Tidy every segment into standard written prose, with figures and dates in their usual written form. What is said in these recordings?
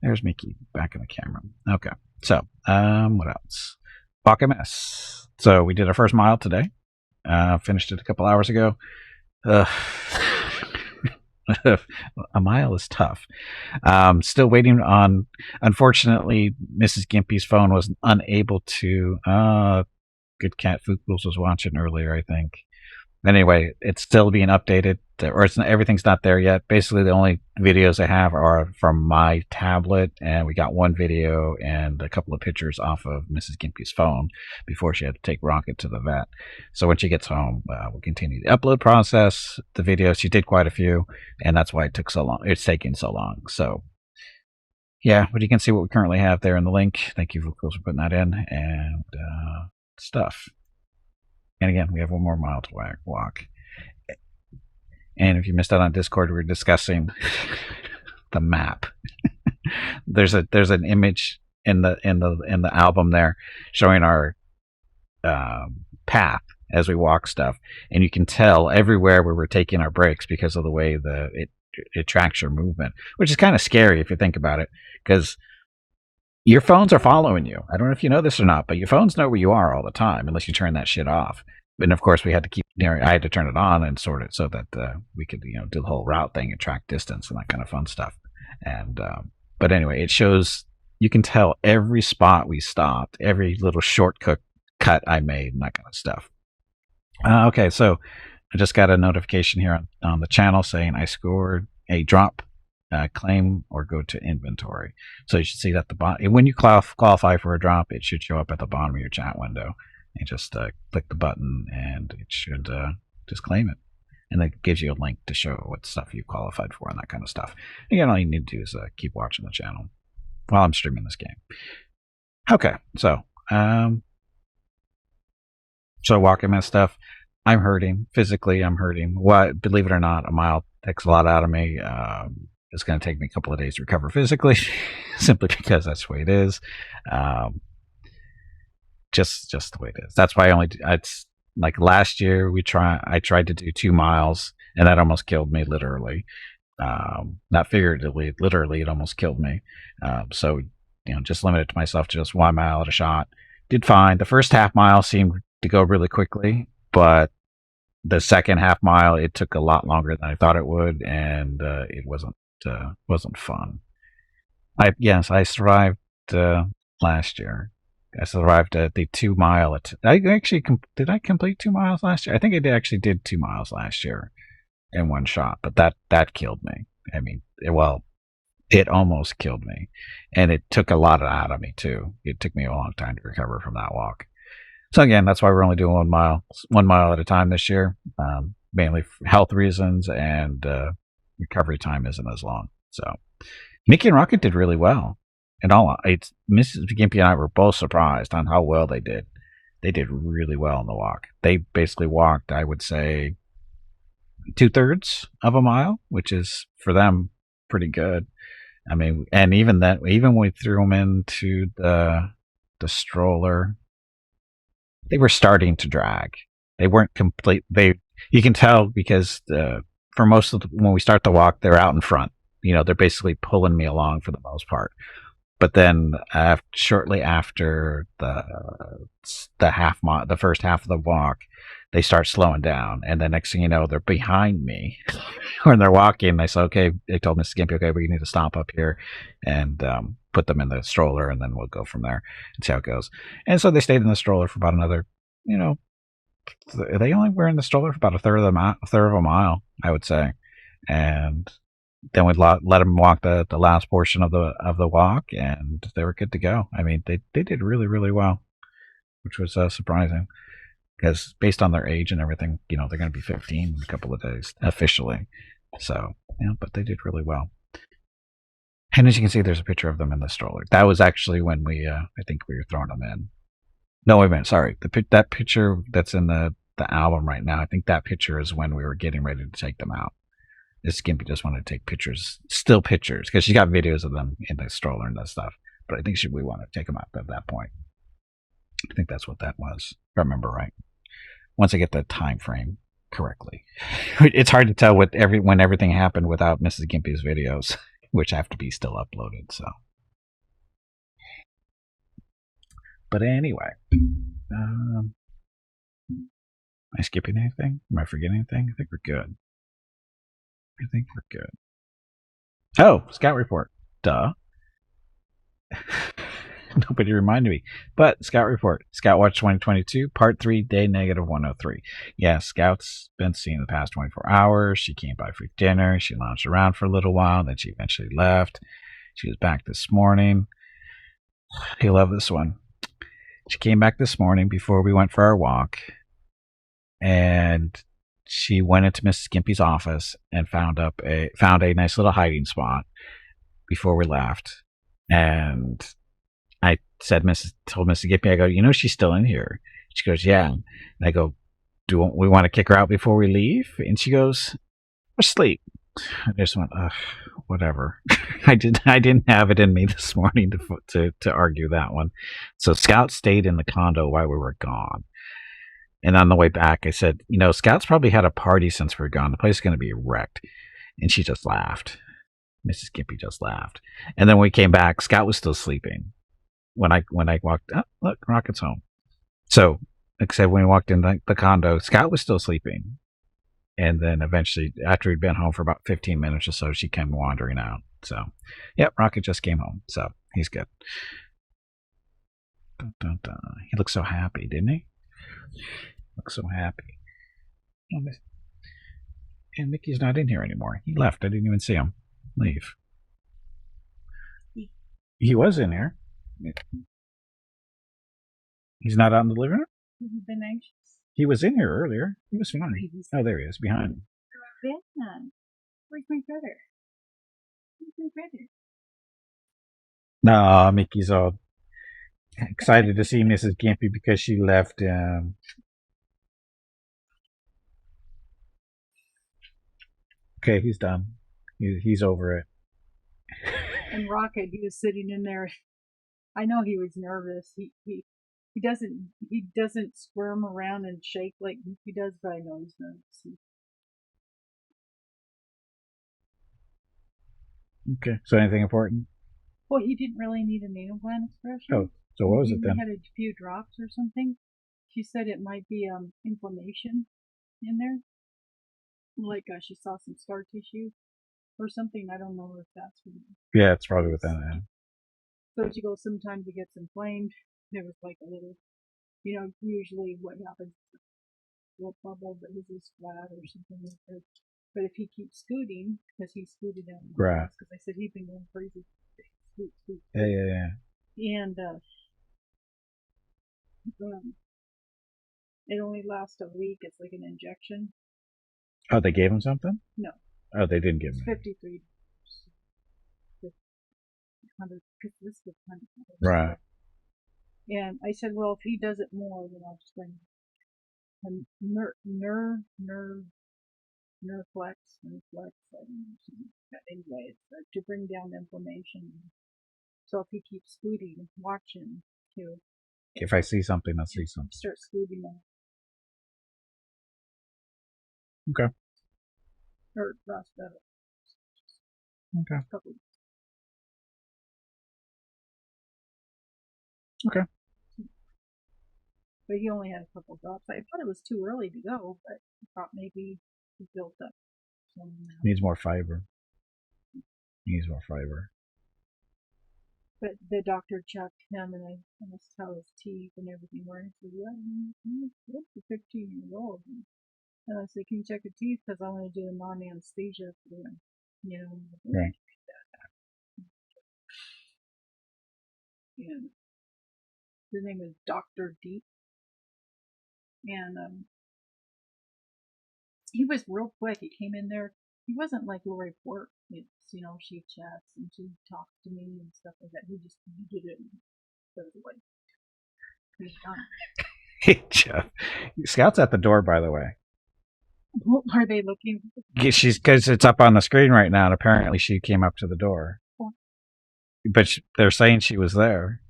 There's Mickey back in the camera. Okay, so what else? Walk a mess. So we did our first mile today. Finished it a couple hours ago. Uh, a mile is tough. Still waiting on. Unfortunately, Mrs. Gimpy's phone was unable to. Good Cat Fookles was watching earlier, I think. Anyway, it's still being updated, or everything's not there yet. Basically, the only videos I have are from my tablet, and we got one video and a couple of pictures off of Mrs. Gimpy's phone before she had to take Rocket to the vet. So when she gets home, we'll continue the upload process. The videos, she did quite a few, and that's why it took so long. It's taking so long. So yeah, but you can see what we currently have there in the link. Thank you, for putting that in, and stuff. And again, we have one more mile to walk. And if you missed out on Discord, we were discussing the map. there's an image in the album there showing our path as we walk stuff, and you can tell everywhere where we're taking our breaks because of the way it tracks your movement, which is kind of scary if you think about it, because your phones are following you. I don't know if you know this or not, but your phones know where you are all the time, unless you turn that shit off. And of course, we had to keep. I had to turn it on and sort it so that we could, do the whole route thing and track distance and that kind of fun stuff. And but anyway, it shows. You can tell every spot we stopped, every little shortcut cut I made, and that kind of stuff. Okay, so I just got a notification here on the channel saying I scored a drop. Claim or go to inventory. So you should see that the bottom, when you qualify for a drop, it should show up at the bottom of your chat window. You just click the button and it should just claim it. And it gives you a link to show what stuff you qualified for and that kind of stuff. Again, all you need to do is keep watching the channel while I'm streaming this game. Okay, so walking that stuff. I'm hurting. Physically, I'm hurting. Believe it or not, a mile takes a lot out of me. It's going to take me a couple of days to recover physically, simply because that's the way it is. Just the way it is. That's why it's like last year I tried to do 2 miles and that almost killed me, literally. Not figuratively, literally, it almost killed me. So just limited to myself to just 1 mile at a shot. Did fine. The first half mile seemed to go really quickly, but the second half mile, it took a lot longer than I thought it would, and it wasn't fun. I survived last year. I survived the 2 mile. Did I complete 2 miles last year? I think I actually did 2 miles last year in one shot, but that killed me. I mean, it almost killed me, and it took a lot out of me too. It took me a long time to recover from that walk. So again, that's why we're only doing 1 mile at a time this year, mainly for health reasons, and recovery time isn't as long. So Mickey and Rocket did really well. And Mrs. Gimpy and I were both surprised on how well they did. They did really well on the walk. They basically walked, I would say, 2/3 of a mile, which is for them pretty good. I mean, and even when we threw them into the stroller, they were starting to drag. They weren't complete. You can tell because for most of when we start the walk, they're out in front. They're basically pulling me along for the most part. But then shortly after the first half of the walk, they start slowing down, and the next thing you know, they're behind me when they're walking. They say, "Okay," they told Mrs. Gimpy, "Okay, we need to stop up here and put them in the stroller, and then we'll go from there and see how it goes." And so they stayed in the stroller for about another, they only were in the stroller for about a third of a mile, I would say, and then we'd let them walk the last portion of the walk, and they were good to go. I mean, they did really, really well, which was surprising, because based on their age and everything, they're going to be 15 in a couple of days officially. So, but they did really well. And as you can see, there's a picture of them in the stroller. That was actually when I think we were throwing them in. No, wait a minute. Sorry. That picture that's in the album right now, I think that picture is when we were getting ready to take them out. This Gimpy just wanted to take pictures, still pictures, because she got videos of them in the stroller and that stuff. But I think we want to take them out at that point. I think that's what that was, if I remember right. Once I get the time frame correctly. It's hard to tell when everything happened without Mrs. Gimpy's videos, which have to be still uploaded. So But anyway, am I skipping anything? Am I forgetting anything? I think we're good. I think we're good. Oh, scout report. Duh. Nobody reminded me. But Scout Report, Scout Watch 2022, Part 3, Day Negative 103. Yeah, Scout's been seen the past 24 hours. She came by for dinner. She lounged around for a little while. Then she eventually left. She was back this morning. You love this one. She came back this morning before we went for our walk. And she went into Mrs. Gimpy's office and found a nice little hiding spot before we left. And I told Mrs. Gimpy, I go, she's still in here. She goes, yeah. And I go, do we want to kick her out before we leave? And she goes, we're asleep. I just went, whatever. I didn't have it in me this morning to argue that one. So Scout stayed in the condo while we were gone. And on the way back, I said, Scout's probably had a party since we were gone. The place is going to be wrecked. And she just laughed. Mrs. Gimpy just laughed. And then when we came back, Scout was still sleeping. When I walked, look, Rocket's home. So, like I said, when we walked in the condo, Scout was still sleeping. And then eventually, after we'd been home for about 15 minutes or so, she came wandering out. So, yep, Rocket just came home. So, he's good. Dun, dun, dun. He looked so happy, didn't he? Looked so happy. And Mickey's not in here anymore. He left. I didn't even see him leave. He was in here. He's not out in the living room? You've been anxious? He was in here earlier. He was fine. Oh, there he is, behind me. Ben, where's my brother? Where's my brother? No, Mickey's all excited to see Mrs. Gimpy because she left. Okay, he's done. He's over it. And Rocket, he was sitting in there. I know he was nervous. He doesn't squirm around and shake like he does, but I know he's nervous. Okay. So anything important? Well, he didn't really need a nasal gland expression. Oh, so what was it then? He had a few drops or something. She said it might be inflammation in there. Like she saw some scar tissue or something. I don't know if that's what it is. Yeah, it's probably with that. So she goes, sometimes it gets inflamed. There was like a little, usually what happens is a little bubble that is flat or something like that. But if he keeps scooting, because he scooted down the grass, because I said he'd been going crazy. Scoot. Yeah. And it only lasts a week. It's like an injection. Oh, they gave him something? No. Oh, they didn't give him. $53. Because this was $100. Right. And I said, well, if he does it more, then I'll just bring him Nerflex. Anyway, it's to bring down inflammation. So if he keeps scooting, watch him too. If I see something, I'll see something. Start scooting him. Okay. Or that's better. Okay. Okay. But he only had a couple drops. I thought it was too early to go, but I thought maybe he built up. Needs more fiber. But the doctor checked him, and I asked how his teeth and everything were. He said, yeah, he's good for 15 years old. And I said, can you check the teeth? Because I want to do a non-anesthesia for him. Right. And his name is Dr. Deep. And he was real quick. He came in there. He wasn't like Lori Port. It's, she chats and she talks to me and stuff like that. He did it and goes away. He's done. Hey, Jeff. Scout's at the door, by the way. What are they looking for? Because it's up on the screen right now, and apparently she came up to the door. What? But they're saying she was there.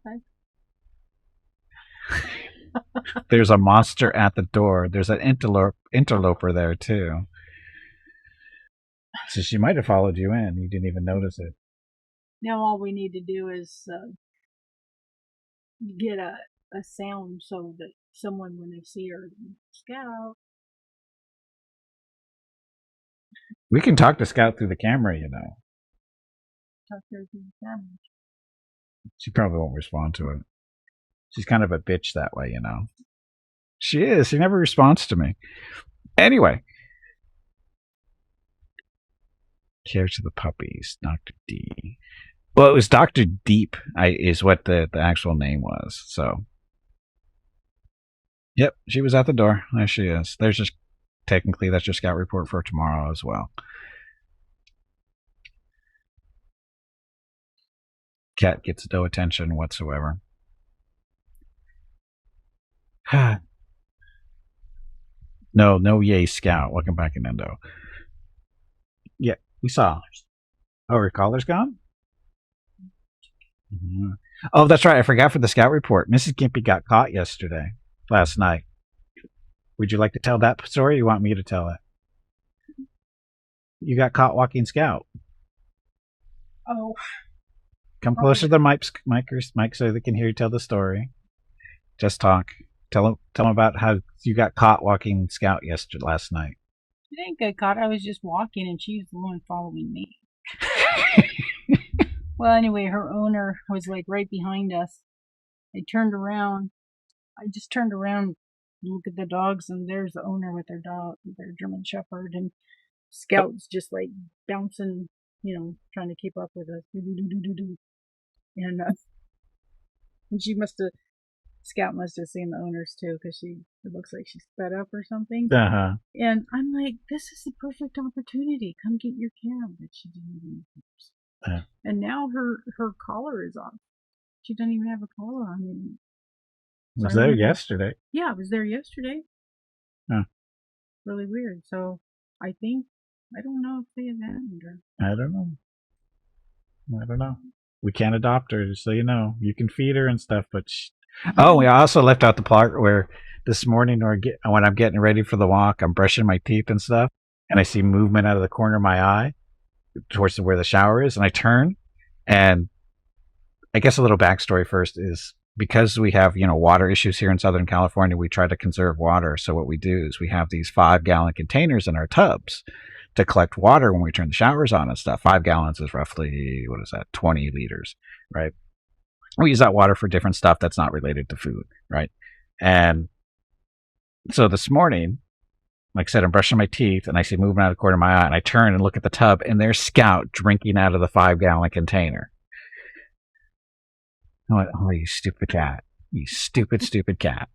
Okay. There's a monster at the door. There's an interloper there, too. So she might have followed you in. You didn't even notice it. Now all we need to do is get a sound so that someone, when they see her, Scout. We can talk to Scout through the camera, you know. Talk to her through the camera. She probably won't respond to it. She's kind of a bitch that way, you know. She is. She never responds to me. Anyway. Care to the puppies, Dr. D. Well, it was Dr. Deep, is what the actual name was. So, yep, she was at the door. There she is. There's just, technically, that's your scout report for tomorrow as well. Cat gets no attention whatsoever. No, yay, Scout. Welcome back in Endo. Yeah, we saw. Oh, her collar's gone? Mm-hmm. Oh, that's right. I forgot for the Scout report. Mrs. Gimpy got caught last night. Would you like to tell that story or you want me to tell it? You got caught walking Scout. Oh. Come closer to the mic so they can hear you tell the story. Just talk. Tell them about how you got caught walking Scout last night. I didn't get caught. I was just walking, and she was the one following me. Well, anyway, her owner was like right behind us. I turned around. I just turned around, look at the dogs, and there's the owner with their dog, their German Shepherd, and Scout's just like bouncing, trying to keep up with us. And she Scout must have seen the owners too, because it looks like she sped up or something. Uh-huh. And I'm like, this is the perfect opportunity. Come get your cab. But she didn't even. And now her collar is off. She doesn't even have a collar on anymore. So was there yesterday? Yeah, I was there yesterday. Huh. Really weird. So I don't know if they abandoned her. I don't know. We can't adopt her, just so you know. You can feed her and stuff, but we also left out the part where this morning when I'm getting ready for the walk, I'm brushing my teeth and stuff, and I see movement out of the corner of my eye towards where the shower is, and I turn, and I guess a little backstory first is because we have, water issues here in Southern California, we try to conserve water. So what we do is we have these 5-gallon containers in our tubs to collect water when we turn the showers on and stuff. 5 gallons is roughly, 20 liters, right? We use that water for different stuff that's not related to food, right? And so this morning, like I said, I'm brushing my teeth and I see movement out of the corner of my eye, and I turn and look at the tub, and there's Scout drinking out of the 5-gallon container. I went, oh, you stupid cat. You stupid, stupid cat.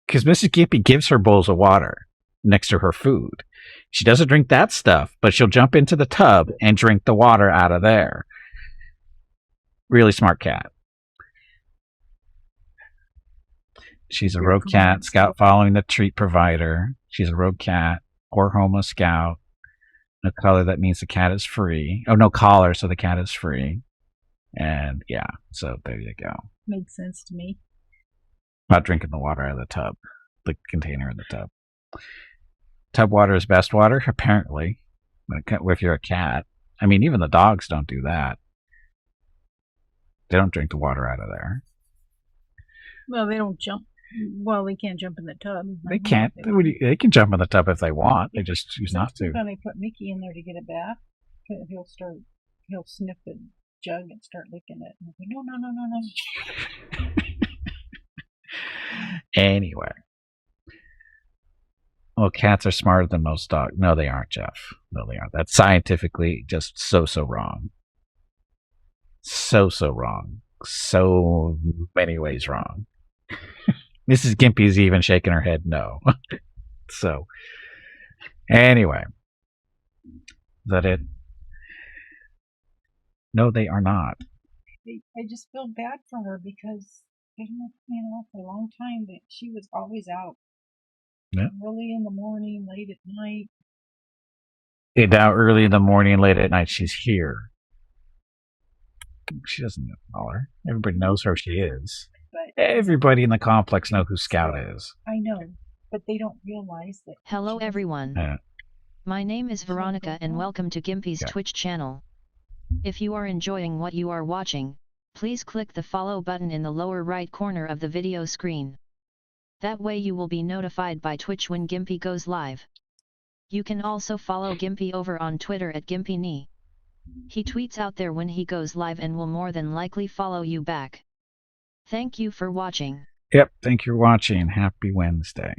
Because Mrs. Gimpy gives her bowls of water next to her food. She doesn't drink that stuff, but she'll jump into the tub and drink the water out of there. Really smart cat. She's a rogue cat, Scout following the treat provider. She's a rogue cat or homeless Scout. No color, that means the cat is free. Oh, no collar, so the cat is free. And yeah, so there you go. Makes sense to me. Not drinking the water out of the tub, the container in the tub. Tub water is best water, apparently. If you're a cat, I mean, even the dogs don't do that. They don't drink the water out of there. Well, they don't jump. Well, they can't jump in the tub. They can't. They can jump in the tub if they want. They just choose not to. When they put Mickey in there to get a bath, he'll sniff the jug and start licking it. And I'll go, no. Anyway. Well, cats are smarter than most dogs. No, they aren't, Jeff. No, they aren't. That's scientifically just so wrong. So wrong. So many ways wrong. Mrs. Gimpy's even shaking her head no. So, anyway. Is that it? No, they are not. I just feel bad for her because, for a long time that she was always out. Yeah. Early in the morning, late at night. And now early in the morning, late at night, she's here. She doesn't know her. Everybody knows who she is. But everybody in the complex knows who Scout is. I know, but they don't realize that. Hello everyone. My name is Veronica and welcome to Gimpy's Twitch channel. If you are enjoying what you are watching, Please click the follow button in the lower right corner of the video screen. That way you will be notified by Twitch when Gimpy goes live. You can also follow Gimpy over on Twitter at GimpyKnee. He tweets out there when he goes live and will more than likely follow you back. Thank you for watching. Yep, thank you for watching. Happy Wednesday.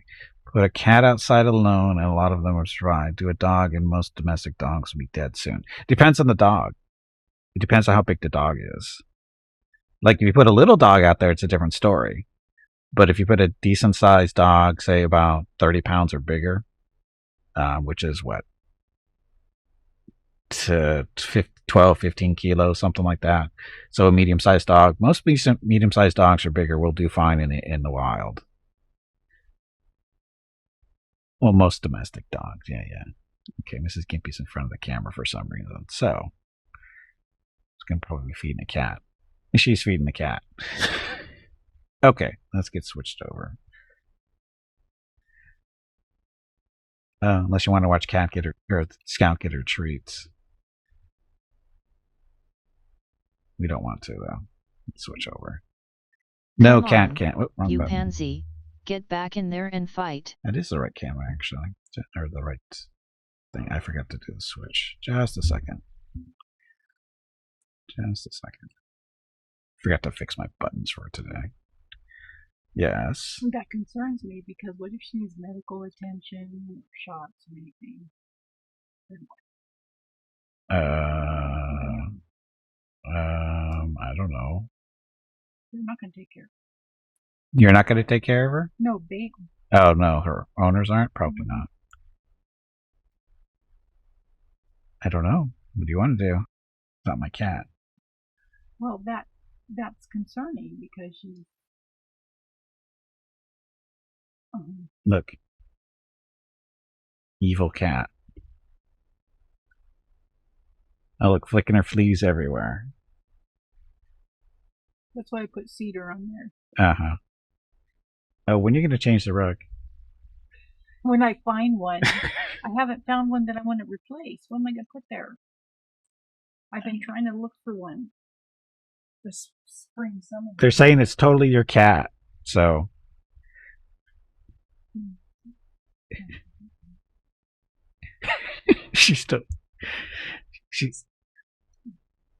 Put a cat outside alone, and a lot of them are survived. Do a dog, and most domestic dogs will be dead soon. Depends on the dog. It depends on how big the dog is. Like, if you put a little dog out there, it's a different story. But if you put a decent-sized dog, say about 30 pounds or bigger, which is what? To 12, 15 kilos, something like that. So a medium-sized dog, most medium-sized dogs or bigger will do fine in the wild. Well, most domestic dogs, yeah. Okay, Mrs. Gimpy's in front of the camera for some reason, so it's going to probably be feeding a cat. She's feeding the cat. Okay, let's get switched over. Unless you want to watch Cat get her, or Scout get her treats. We don't want to, though. Let's switch over. No, Come Cat on, can't. Oh, wrong you button. pansy, get back in there and fight. That is the right camera, actually. Or the right thing. I forgot to do the switch. Just a second. Just a second. Forgot to fix my buttons for today. Yes. That concerns me because what if she needs medical attention or shots or anything? I don't know. They're not going to take care of her. You're not going to take care of her? No, they. Oh, no, her owners aren't? Probably not. I don't know. What do you want to do? It's not my cat. Well, that's concerning because she's. Look. Evil cat. Oh, look, flicking her fleas everywhere. That's why I put cedar on there. Uh-huh. Oh, when are you going to change the rug? When I find one. I haven't found one that I want to replace. What am I going to put there? I've been trying to look for one this spring, summer. They're saying it's totally your cat, so... She's...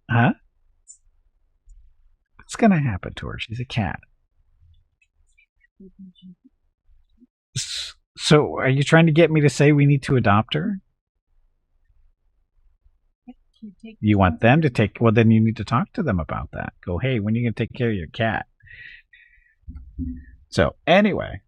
Huh? What's going to happen to her? She's a cat. So, are you trying to get me to say we need to adopt her? You want them to take... Well, then you need to talk to them about that. Go, hey, when are you going to take care of your cat? So, anyway,